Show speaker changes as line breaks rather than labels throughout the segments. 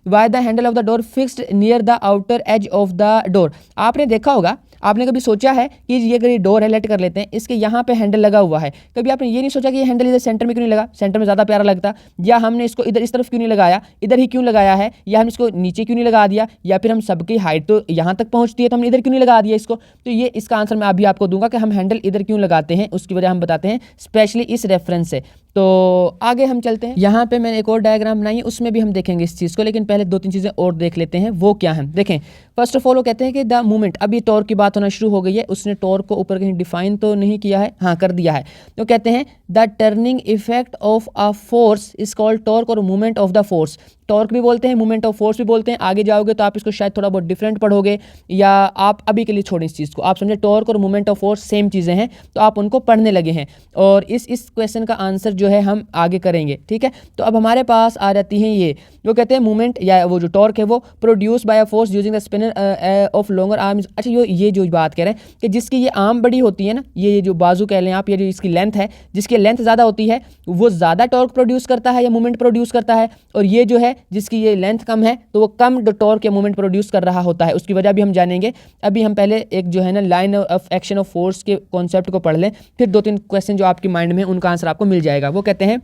Why the handle of the door fixed near the outer as of the door. आपने देखा होगा, आपने कभी सोचा है कि ये अगर ये डोर है, लेट कर लेते हैं, इसके यहाँ पे हैंडल लगा हुआ है, कभी आपने ये नहीं सोचा कि ये हैंडल इधर सेंटर में क्यों नहीं लगा, सेंटर में ज़्यादा प्यारा लगता, या हमने इसको इधर इस तरफ क्यों नहीं लगाया, इधर ही क्यों लगाया है, या हम इसको नीचे क्यों नहीं लगा दिया, या फिर हम सबकी हाइट तो यहाँ तक पहुँचती है तो हमने इधर क्यों नहीं लगा दिया इसको। तो ये इसका आंसर मैं अभी आपको दूंगा कि हम हैंडल इधर क्यों लगाते हैं, उसकी वजह हम बताते हैं स्पेशली इस रेफरेंस से। तो आगे हम चलते हैं, यहाँ पे मैंने एक और डायग्राम बनाई है, उसमें भी हम देखेंगे इस चीज़ को, लेकिन पहले 2-3 चीज़ें और देख लेते हैं वो क्या है। देखें, फर्स्ट ऑफ ऑल वो कहते हैं कि द मूवमेंट, अब ये टॉर्क की बात होना शुरू हो गई है, उसने टॉर्क को ऊपर कहीं डिफाइन तो नहीं किया है, हाँ कर दिया है। तो कहते हैं the turning effect of a force is called torque और movement of the force. Torque भी बोलते हैं, मूवमेंट ऑफ फोर्स भी बोलते हैं। आगे जाओगे तो आप इसको शायद थोड़ा बहुत डिफरेंट पढ़ोगे, या आप अभी के लिए छोड़ें इस चीज़ को, आप समझे टॉर्क और मूवमेंट ऑफ फोर्स सेम चीज़ें हैं, तो आप उनको पढ़ने लगे हैं, और इस क्वेश्चन का आंसर जो है हम आगे करेंगे, ठीक है। तो अब हमारे पास आ जाती हैं ये, वो कहते हैं मूवमेंट या वो जो टॉर्क है वो produce by a force using the spinner of longer arms. अच्छा, ये जो बात कह रहे हैं कि जिसकी ये आर्म बड़ी होती है ना, ये जो बाजू कह लें आप, ये जो इसकी लेंथ है, जिसकी लेंथ ज़्यादा होती है वो ज़्यादा टॉर्क प्रोड्यूस करता है या मूवमेंट प्रोड्यूस करता है, और ये जो है जिसकी ये लेंथ कम है तो वो कम टॉर्क या मूवमेंट प्रोड्यूस कर रहा होता है। उसकी वजह भी हम जानेंगे। अभी हम पहले एक जो है ना line of action of force के कॉन्सेप्ट को पढ़ लें, फिर 2-3 क्वेश्चन जो आपकी माइंड में उनका आंसर आपको मिल जाएगा। वो कहते हैं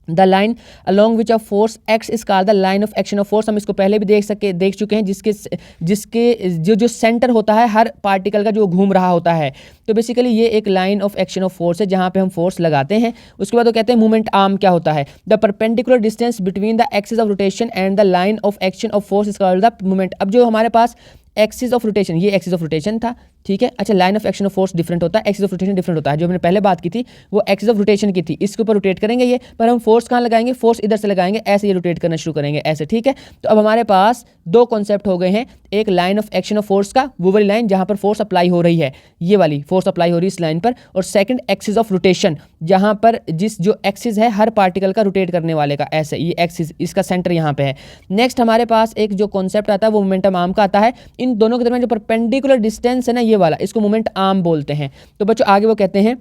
the line along which of force x is called the line of action of force. हम इसको पहले भी देख चुके हैं, जिसके जो सेंटर होता है हर पार्टिकल का जो घूम रहा होता है। तो बेसिकली ये एक line of action of force है जहाँ पे हम फोर्स लगाते हैं। उसके बाद वो कहते हैं मूवमेंट आर्म क्या होता है, the perpendicular distance between the axis of rotation and the line of action of force is called the movement. अब जो हमारे पास एक्सिस ऑफ रोटेशन, ये एक्सिस ऑफ रोटेशन था, ठीक है। अच्छा, line of action of force different होता है, एक्सिस ऑफ रोटेशन डिफरेंट होता है। जो हमने पहले बात की थी वो एक्सिस ऑफ रोटेशन की थी, इसके ऊपर रोटेट करेंगे ये, पर हम फोर्स कहाँ लगाएंगे, फोर्स इधर से लगाएंगे, ऐसे ये रोटेट करना शुरू करेंगे ऐसे, ठीक है। तो अब हमारे पास 2 कॉन्सेप्ट हो गए हैं, एक line of action of force का, वो वाली लाइन जहाँ पर फोर्स अप्लाई हो रही है, ये वाली फोर्स अप्लाई हो रही है इस लाइन पर, और सेकंड एक्सिस ऑफ रोटेशन, जहाँ पर जो एक्सिस है हर पार्टिकल का रोटेट करने वाले का, ऐसे ये एक्सिस, इसका सेंटर यहाँ पे है। नेक्स्ट हमारे पास एक जो कॉन्सेप्ट आता है वो मोमेंटम आर्म का आता है। इन दोनों के दरमियान जो परपेंडिकुलर डिस्टेंस है ना, ये वाला, इसको मोमेंट आर्म बोलते हैं। तो बच्चों आगे वो कहते हैं,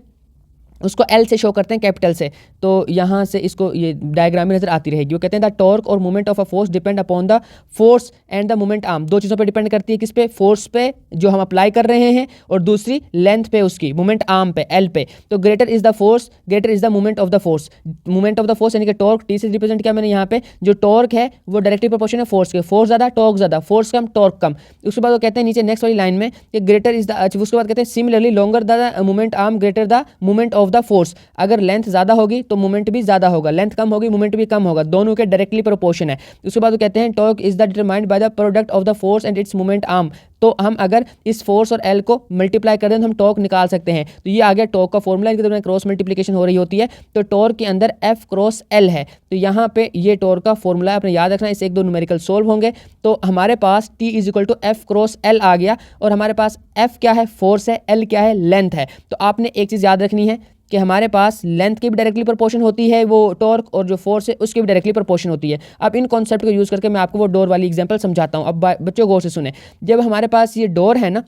उसको एल से शो करते हैं, कैपिटल से, तो यहाँ से इसको ये डायग्राम में नजर आती रहेगी। वो कहते हैं द टॉर्क और movement of a force depend upon the force and the movement arm. 2 चीज़ों पर डिपेंड करती है, किस पे, फोर्स पे जो हम अप्लाई कर रहे हैं, और दूसरी लेंथ पे उसकी, मूवमेंट आर्म पे, एल पे। तो greater is the force, greater is the movement of the force. Movement of the force यानी कि टॉर्क, टी से रिप्रेजेंट किया मैंने यहाँ पे, जो टॉर्क है वो डायरेक्टली प्रोपोर्शन है फोर्स के, फोर्स ज़्यादा टॉर्क ज़्यादा, फोर्स कम टॉर्क कम। उसके बाद वो कहते हैं नीचे नेक्स्ट वाली लाइन में कि ग्रेटर इज द, उसके बाद कहते हैं similarly longer the movement arm greater the movement of the force. अगर लेंथ ज़्यादा होगी तो मूवमेंट भी ज़्यादा होगा, लेंथ कम होगी मूवमेंट भी कम होगा, दोनों के डायरेक्टली प्रोपोर्शन है। उसके बाद वो कहते हैं torque is the determined by the product of the force and it's movement arm. तो हम अगर इस फोर्स और एल को मल्टीप्लाई कर दें तो हम टॉर्क निकाल सकते हैं। तो ये आ गया टॉर्क का फॉर्मूला, इनके दरमियान क्रॉस मल्टीप्लिकेशन हो रही होती है, तो टॉर्क के अंदर एफ क्रॉस एल है। तो यहाँ पे ये टॉर्क का फॉर्मूला आपने याद रखना, इससे 1-2 न्यूमेरिकल सोल्व होंगे। तो हमारे पास T is equal to F cross L आ गया, और हमारे पास एफ क्या है, फोर्स है, एल क्या है, लेंथ है। तो आपने एक चीज़ याद रखनी है कि हमारे पास लेंथ की भी डायरेक्टली प्रोपोर्शन होती है वो टॉर्क, और जो फोर्स है उसकी भी डायरेक्टली प्रोपोर्शन होती है। अब इन कॉन्सेप्ट को यूज़ करके मैं आपको वो डोर वाली एग्जांपल समझाता हूँ। अब बच्चों गौर से सुने, जब हमारे पास ये डोर है ना,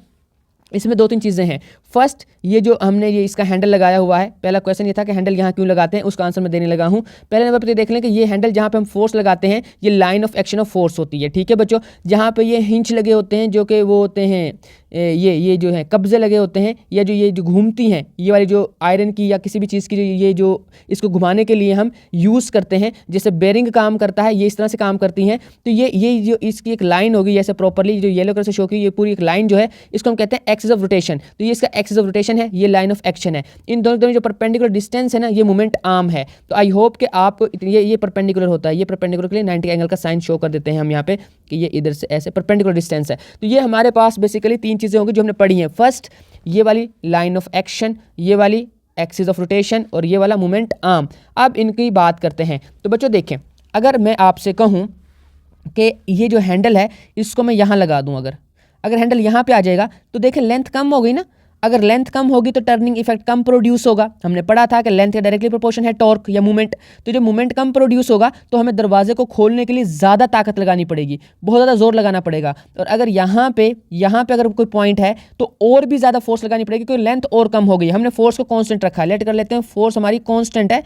इसमें 2-3 चीज़ें हैं। फर्स्ट, ये जो हमने ये इसका हैंडल लगाया हुआ है, पहला क्वेश्चन ये था कि हैंडल यहाँ क्यों लगाते हैं, उसका आंसर मैं देने लगा हूँ। पहले नंबर पर ये देख लें कि ये हैंडल जहाँ पे हम फोर्स लगाते हैं ये line of action of force होती है, ठीक है बच्चों। जहाँ पे ये हिंच लगे होते हैं, जो कि वो होते हैं ये जो है कब्जे लगे होते हैं, या जो ये जो घूमती हैं, ये वाली जो आयरन की या किसी भी चीज़ की ये जो इसको घुमाने के लिए हम यूज़ करते हैं, जैसे बेरिंग काम करता है, ये इस तरह से काम करती हैं। तो ये जो इसकी एक लाइन होगी, जैसे प्रॉपरली जो येलो कलर से शो की, ये पूरी एक लाइन जो है इसको हम कहते हैं एक्सिस ऑफ रोटेशन। तो ये इसका एक्सिस ऑफ रोटेशन है, ये लाइन ऑफ एक्शन है। इन दोनों जो परपेंडिकुलर डिस्टेंस है ना, ये मूवमेंट आर्म है। तो आई होप कि आपको ये परपेंडिकुलर होता है, ये परपेंडिकुलर के लिए 90 एंगल का साइन शो कर देते हैं हम यहाँ पे कि ये इधर से ऐसे परपेंडिकुलर डिस्टेंस है। तो ये हमारे पास बेसिकली 3 चीज़ें होंगी जो हमने पढ़ी हैं। फर्स्ट, ये वाली लाइन ऑफ एक्शन, ये वाली एक्सिस ऑफ रोटेशन, और ये वाला मूवमेंट आर्म। अब इनकी बात करते हैं। तो बच्चों देखें, अगर मैं आपसे कहूँ कि ये जो हैंडल है इसको मैं यहाँ लगा दूँ, अगर हैंडल यहाँ पे आ जाएगा तो देखें लेंथ कम हो गई ना। अगर लेंथ कम होगी तो टर्निंग इफेक्ट कम प्रोड्यूस होगा। हमने पढ़ा था कि लेंथ का डायरेक्टली प्रोपोर्शन है टॉर्क या मूवमेंट। तो जो मूवमेंट कम प्रोड्यूस होगा तो हमें दरवाजे को खोलने के लिए ज़्यादा ताकत लगानी पड़ेगी, बहुत ज़्यादा जोर लगाना पड़ेगा। और अगर यहाँ पे अगर कोई पॉइंट है तो और भी ज़्यादा फोर्स लगानी पड़ेगी, क्योंकि लेंथ और कम हो गई। हमने फोर्स को कॉन्स्टेंट रखा है, लेट कर लेते हैं, फोर्स हमारी कॉन्स्टेंट है,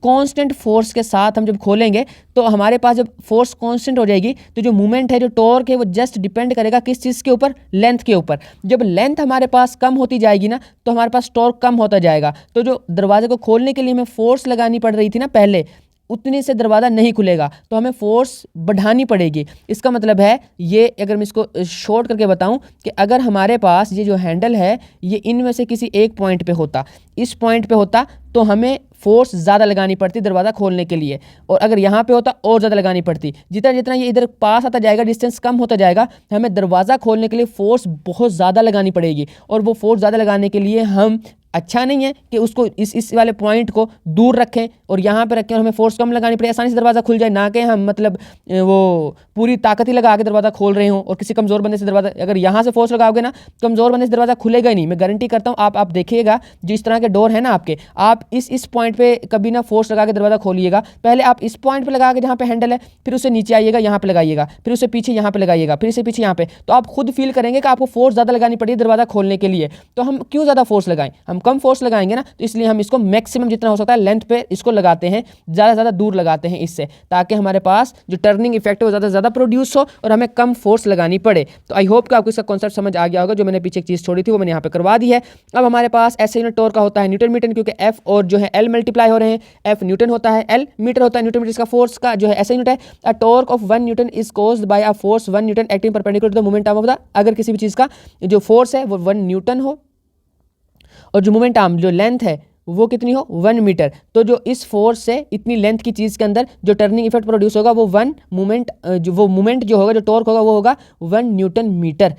कांस्टेंट फोर्स के साथ हम जब खोलेंगे तो हमारे पास जब फोर्स कांस्टेंट हो जाएगी तो जो मूवमेंट है, जो टॉर्क है, वो जस्ट डिपेंड करेगा किस चीज़ के ऊपर, लेंथ के ऊपर। जब लेंथ हमारे पास कम होती जाएगी ना तो हमारे पास टॉर्क कम होता जाएगा। तो जो दरवाजे को खोलने के लिए हमें फोर्स लगानी पड़ रही थी ना पहले, उतनी से दरवाज़ा नहीं खुलेगा, तो हमें फोर्स बढ़ानी पड़ेगी। इसका मतलब है ये, अगर मैं इसको शॉर्ट करके बताऊं कि अगर हमारे पास ये जो हैंडल है ये इनमें से किसी एक पॉइंट पे होता, इस पॉइंट पे होता, तो हमें फोर्स ज़्यादा लगानी पड़ती दरवाज़ा खोलने के लिए, और अगर यहाँ पे होता और ज़्यादा लगानी पड़ती। जितना जितना ये इधर पास आता जाएगा, डिस्टेंस कम होता जाएगा, हमें दरवाज़ा खोलने के लिए फोर्स बहुत ज़्यादा लगानी पड़ेगी। और वो फोर्स ज़्यादा लगाने के लिए हम, अच्छा नहीं है कि उसको इस वाले पॉइंट को दूर रखें और यहाँ पे रखें और हमें फोर्स कम लगानी पड़े, आसानी से दरवाज़ा खुल जाए, ना कि हम मतलब वो पूरी ताकत ही लगा के दरवाज़ा खोल रहे हों और किसी कमज़ोर बंदे से दरवाज़ा, अगर यहाँ से फोर्स लगाओगे ना, कमज़ोर बंदे से दरवाज़ा खुलेगा ही नहीं, मैं गारंटी करता हूँ। आप देखिएगा जिस तरह के डोर है ना आपके, आप इस पॉइंट पे कभी ना फोर्स लगा के दरवाज़ा खोलिएगा। पहले आप इस पॉइंट पे लगा के जहाँ पे हैंडल है, फिर उससे नीचे आइएगा, यहाँ पे लगाइएगा, फिर उससे पीछे यहाँ पे लगाइएगा, फिर इससे पीछे यहाँ पे, तो आप खुद फील करेंगे कि आपको फोर्स ज़्यादा लगानी पड़ी दरवाज़ा खोलने के लिए। तो हम क्यों ज़्यादा फोर्स लगाएं, हम कम फोर्स लगाएंगे ना, तो इसलिए हम इसको मैक्सिमम जितना हो सकता है लेंथ पे इसको लगाते हैं, ज़्यादा से ज़्यादा दूर लगाते हैं इससे, ताकि हमारे पास जो टर्निंग इफेक्ट है वो ज़्यादा से ज़्यादा प्रोड्यूस हो और हमें कम फोर्स लगानी पड़े। तो आई होप कि आपको इसका कॉन्सेप्ट समझ आ गया होगा। जो मैंने पीछे एक चीज़ छोड़ी थी वो मैंने यहाँ पे करवा दी है। अब हमारे पास ऐसे यूनिट टॉर्क का होता है न्यूटन मीटर, क्योंकि एफ और जो है एल मल्टीप्लाई हो रहे हैं, एफ न्यूटन होता है, एल मीटर होता है। न्यूटन मीटर इसका फोर्स का जो है ऐसा यूनिट है। A torque of 1 newton is caused by a force 1 newton acting perpendicular to the moment arm of the, अगर किसी भी चीज़ का जो फोर्स है वो 1 न्यूटन हो और जो मोमेंट आर्म, जो लेंथ है वो कितनी हो, 1 मीटर, तो जो इस फोर्स से इतनी लेंथ की चीज़ के अंदर जो टर्निंग इफेक्ट प्रोड्यूस होगा वो 1 मोमेंट, जो वो मोमेंट जो होगा, जो टॉर्क होगा वो होगा 1 न्यूटन मीटर।